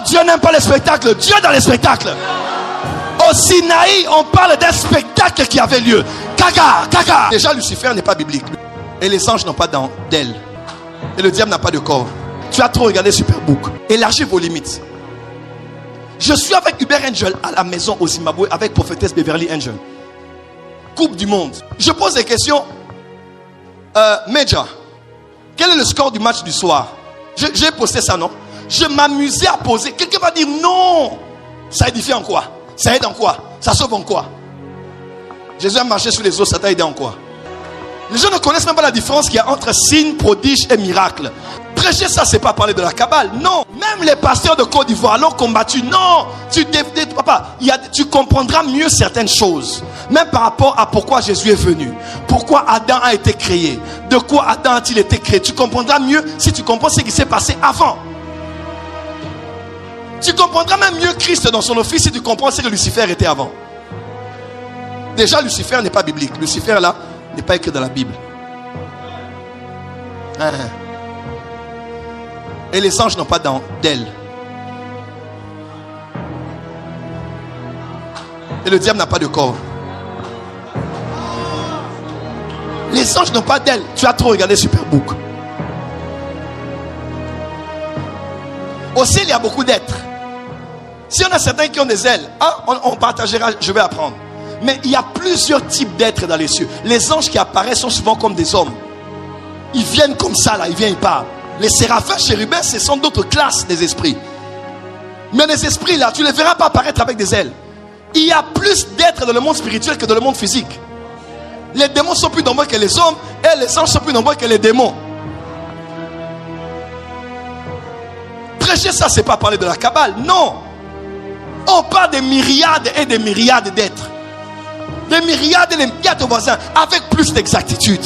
Dieu n'aime pas les spectacles. Dieu est dans les spectacles. Au Sinaï, on parle d'un spectacle qui avait lieu. Caca. Déjà, Lucifer n'est pas biblique. Et les anges n'ont pas d'ailes. Et le diable n'a pas de corps. Tu as trop regardé Superbook. Élargis vos limites. Je suis avec Uber Angel à la maison au Zimbabwe avec prophétesse Beverly Angel. Coupe du monde. Je pose des questions. Major, quel est le score du match du soir? J'ai posté ça, non? Je m'amusais à poser. Quelqu'un va dire non. Ça édifie en quoi? Ça aide en quoi? Ça sauve en quoi? Jésus a marché sur les eaux, ça t'a aidé en quoi? Les gens ne connaissent même pas la différence qu'il y a entre signe, prodige et miracle. Prêcher ça, c'est pas parler de la cabale. Non. Même les pasteurs de Côte d'Ivoire l'ont combattu. Non. Tu comprendras mieux certaines choses. Même par rapport à pourquoi Jésus est venu. Pourquoi Adam a été créé. De quoi Adam a-t-il été créé. Tu comprendras mieux si tu comprends ce qui s'est passé avant. Tu comprendras même mieux Christ dans son office si tu comprends ce que Lucifer était avant. Déjà, Lucifer n'est pas biblique. Lucifer là n'est pas écrit dans la Bible. Et les anges n'ont pas d'ailes. Et le diable n'a pas de corps. Les anges n'ont pas d'ailes. Tu as trop regardé Superbook. Au ciel, il y a beaucoup d'êtres. Si on a certains qui ont des ailes, on partagera, je vais apprendre. Mais il y a plusieurs types d'êtres dans les cieux. Les anges qui apparaissent sont souvent comme des hommes. Ils viennent comme ça là, ils viennent, ils parlent. Les séraphins, chérubins, ce sont d'autres classes des esprits. Mais les esprits là, tu ne les verras pas apparaître avec des ailes. Il y a plus d'êtres dans le monde spirituel que dans le monde physique. Les démons sont plus nombreux que les hommes et les anges sont plus nombreux que les démons. Prêcher ça, c'est pas parler de la cabale. Non. On parle des myriades et des myriades d'êtres. Des myriades et des myriades de voisins avec plus d'exactitude.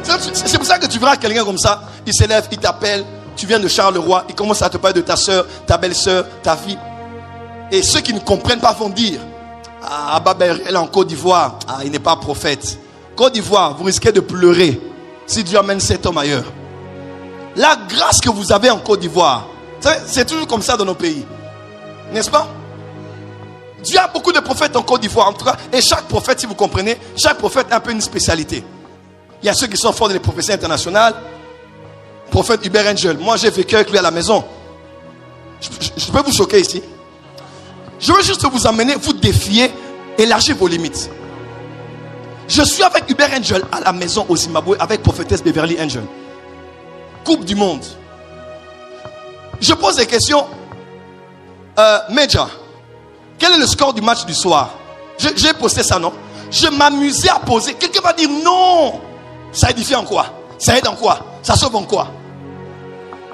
C'est pour ça que tu verras quelqu'un comme ça, il s'élève, il t'appelle, tu viens de Charleroi, il commence à te parler de ta soeur, ta belle-soeur, ta fille. Et ceux qui ne comprennent pas vont dire, Babel, elle est en Côte d'Ivoire, il n'est pas prophète. Côte d'Ivoire, vous risquez de pleurer si Dieu amène cet homme ailleurs. La grâce que vous avez en Côte d'Ivoire, c'est toujours comme ça dans nos pays. N'est-ce pas? Dieu a beaucoup de prophètes en Côte d'Ivoire, en tout cas, et chaque prophète, si vous comprenez, chaque prophète a un peu une spécialité. Il y a ceux qui sont forts dans les prophéties internationales. Prophète Uber Angel. Moi, j'ai vécu avec lui à la maison. Je peux vous choquer ici. Je veux juste vous amener, vous défier, élargir vos limites. Je suis avec Uber Angel à la maison au Zimbabwe avec prophétesse Beverly Angel. Coupe du monde. Je pose des questions. Major, quel est le score du match du soir? J'ai posté ça, non? Je m'amusais à poser. Quelqu'un va dire non. Ça édifie en quoi? Ça aide en quoi? Ça sauve en quoi?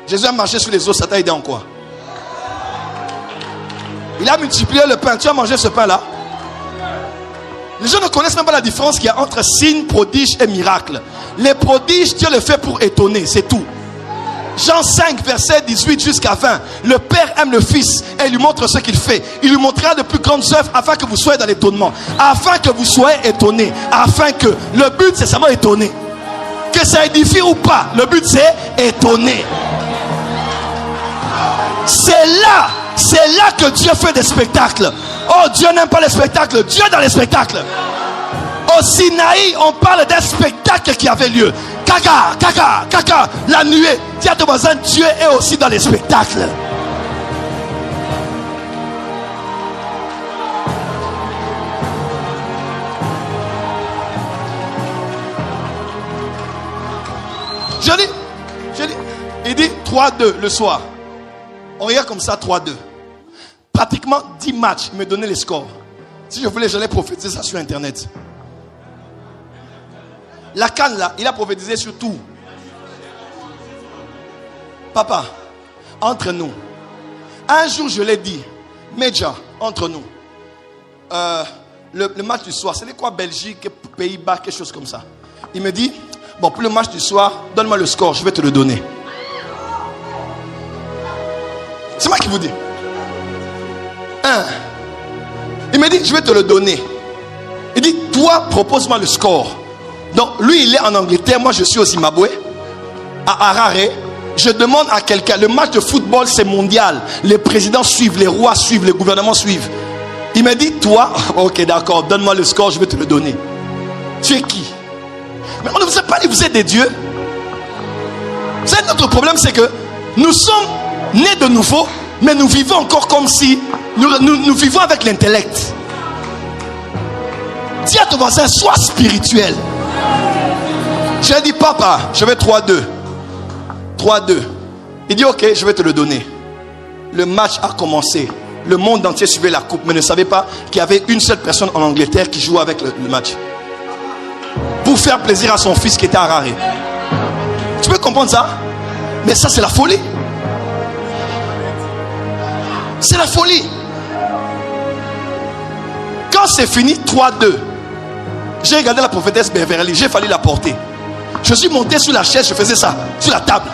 Jésus a marché sur les eaux, ça t'a aidé en quoi? Il a multiplié le pain. Tu as mangé ce pain-là? Les gens ne connaissent même pas la différence qu'il y a entre signe, prodige et miracle. Les prodiges, Dieu le fait pour étonner, c'est tout. Jean 5, verset 18 jusqu'à 20. Le Père aime le Fils et lui montre ce qu'il fait. Il lui montrera de plus grandes œuvres afin que vous soyez dans l'étonnement. Afin que vous soyez étonnés. Afin que, le but c'est seulement étonner. Que ça édifie ou pas, le but c'est étonner. C'est là que Dieu fait des spectacles. Oh, Dieu n'aime pas les spectacles. Dieu est dans les spectacles. Au Sinaï, on parle d'un spectacle qui avait lieu. Caca, la nuée. Dis à ton voisin, Dieu est aussi dans les spectacles. Je dis, il dit 3-2 le soir. On regarde comme ça 3-2. Pratiquement 10 matchs, il me donnait les scores. Si je voulais, j'allais prophétiser ça sur internet. La canne là, il a prophétisé sur tout. Papa, entre nous. Un jour je l'ai dit, Major, entre nous. Le match du soir, c'était quoi, Belgique, Pays-Bas, quelque chose comme ça. Il me dit, bon, pour le match du soir, donne-moi le score, je vais te le donner. C'est moi qui vous dis. Il me dit, je vais te le donner. Il dit, toi, propose-moi le score. Donc, lui, il est en Angleterre, moi, je suis au Zimbabwe, à Harare. Je demande à quelqu'un, le match de football c'est mondial. Les présidents suivent, les rois suivent, les gouvernements suivent. Il m'a dit, toi, ok d'accord, donne-moi le score, je vais te le donner. Tu es qui? Mais on ne vous a pas dit, vous êtes des dieux. Vous savez, notre problème c'est que nous sommes nés de nouveau, mais nous vivons encore comme si nous vivons avec l'intellect. Dis à ton voisin, sois spirituel. J'ai dit, papa, je vais 3-2. 3-2. Il dit, ok, je vais te le donner. Le match a commencé. Le monde entier suivait la coupe, mais ne savait pas qu'il y avait une seule personne en Angleterre qui jouait avec le match. Pour faire plaisir à son fils qui était à Harare. Tu peux comprendre ça? Mais ça, c'est la folie. C'est la folie. Quand c'est fini, 3-2. J'ai regardé la prophétesse Beverly, j'ai fallu la porter. Je suis monté sur la chaise, je faisais ça, sur la table.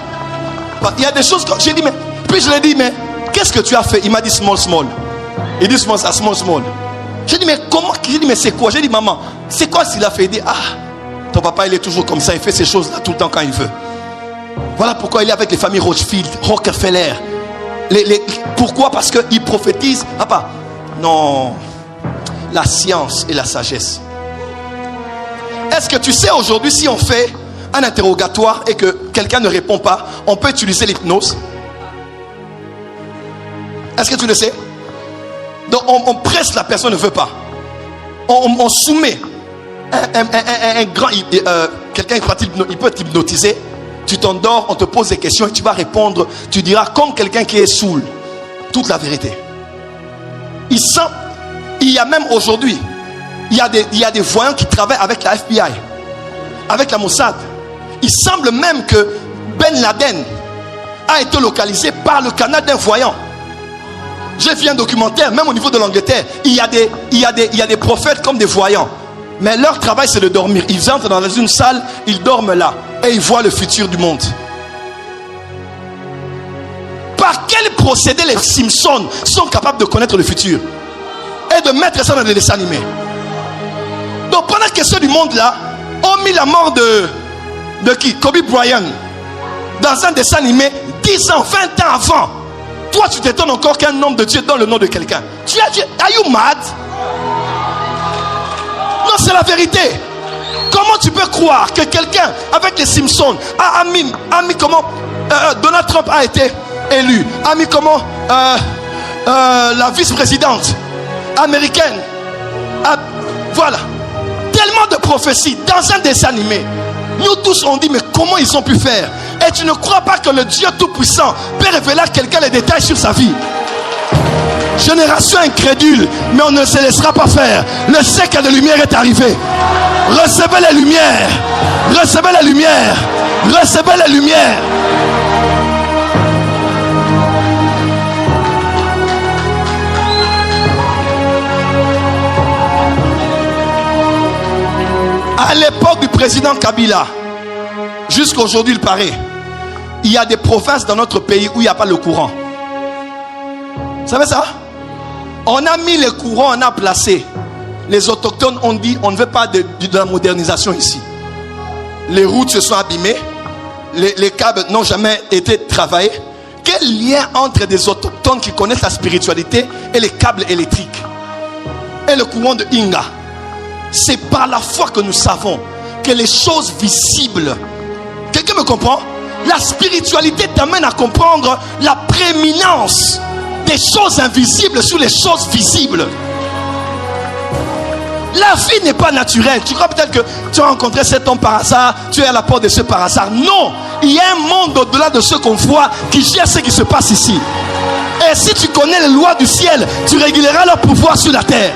Il y a des choses que j'ai dit, mais. Puis je lui ai dit, mais qu'est-ce que tu as fait? Il m'a dit small, small. Il dit small, ça, small, small. J'ai dit, mais comment? J'ai dit, mais c'est quoi? J'ai dit, maman, c'est quoi s'il a fait? Il dit, ah, ton papa, il est toujours comme ça, il fait ces choses-là tout le temps quand il veut. Voilà pourquoi il est avec les familles Rothschild, Rockefeller. Pourquoi? Parce qu'il prophétise. Papa, non, la science et la sagesse. Est-ce que tu sais aujourd'hui, si on fait un interrogatoire et que quelqu'un ne répond pas, on peut utiliser l'hypnose? Est-ce que tu le sais? Donc on presse, la personne ne veut pas. On soumet un grand quelqu'un il peut t'hypnotiser. Tu t'endors, on te pose des questions et tu vas répondre. Tu diras comme quelqu'un qui est saoul toute la vérité. Il y a même aujourd'hui, il y a des voyants qui travaillent avec la FBI, avec la Mossad. Il semble même que Ben Laden a été localisé par le canal d'un voyant. J'ai vu un documentaire, même au niveau de l'Angleterre, il y a des prophètes comme des voyants. Mais leur travail c'est de dormir. Ils entrent dans une salle, ils dorment là et ils voient le futur du monde. Par quel procédé les Simpsons sont capables de connaître le futur et de mettre ça dans des dessins animés? Donc pendant que ceux du monde là ont mis la mort de qui? Kobe Bryant dans un dessin animé 10 ans, 20 ans avant. Toi tu t'étonnes encore qu'un homme de Dieu donne le nom de quelqu'un. Are you mad? Non, c'est la vérité. Comment tu peux croire que quelqu'un avec les Simpsons a mis comment Donald Trump a été élu, a mis comment la vice-présidente américaine voilà, tellement de prophéties dans un dessin animé. Nous tous on dit mais comment ils ont pu faire? Et tu ne crois pas que le Dieu Tout-Puissant peut révéler à quelqu'un les détails sur sa vie? Génération incrédule, mais on ne se laissera pas faire. Le siècle de lumière est arrivé. Recevez les lumières. Recevez les lumières. Recevez les lumières. À l'époque du président Kabila, jusqu'à aujourd'hui il paraît, il y a des provinces dans notre pays où il n'y a pas le courant. Vous savez ça? On a mis les courants, on a placé. Les autochtones ont dit on ne veut pas de la modernisation ici. Les routes se sont abîmées. Les câbles n'ont jamais été travaillés. Quel lien entre des autochtones qui connaissent la spiritualité et les câbles électriques et le courant de Inga? C'est par la foi que nous savons que les choses visibles. Quelqu'un me comprend? La spiritualité t'amène à comprendre la prééminence des choses invisibles sur les choses visibles. La vie n'est pas naturelle. Tu crois peut-être que tu as rencontré cet homme par hasard, tu es à la porte de ce par hasard. Non, il y a un monde au-delà de ce qu'on voit qui gère ce qui se passe ici. Et si tu connais les lois du ciel, tu réguleras leur pouvoir sur la terre.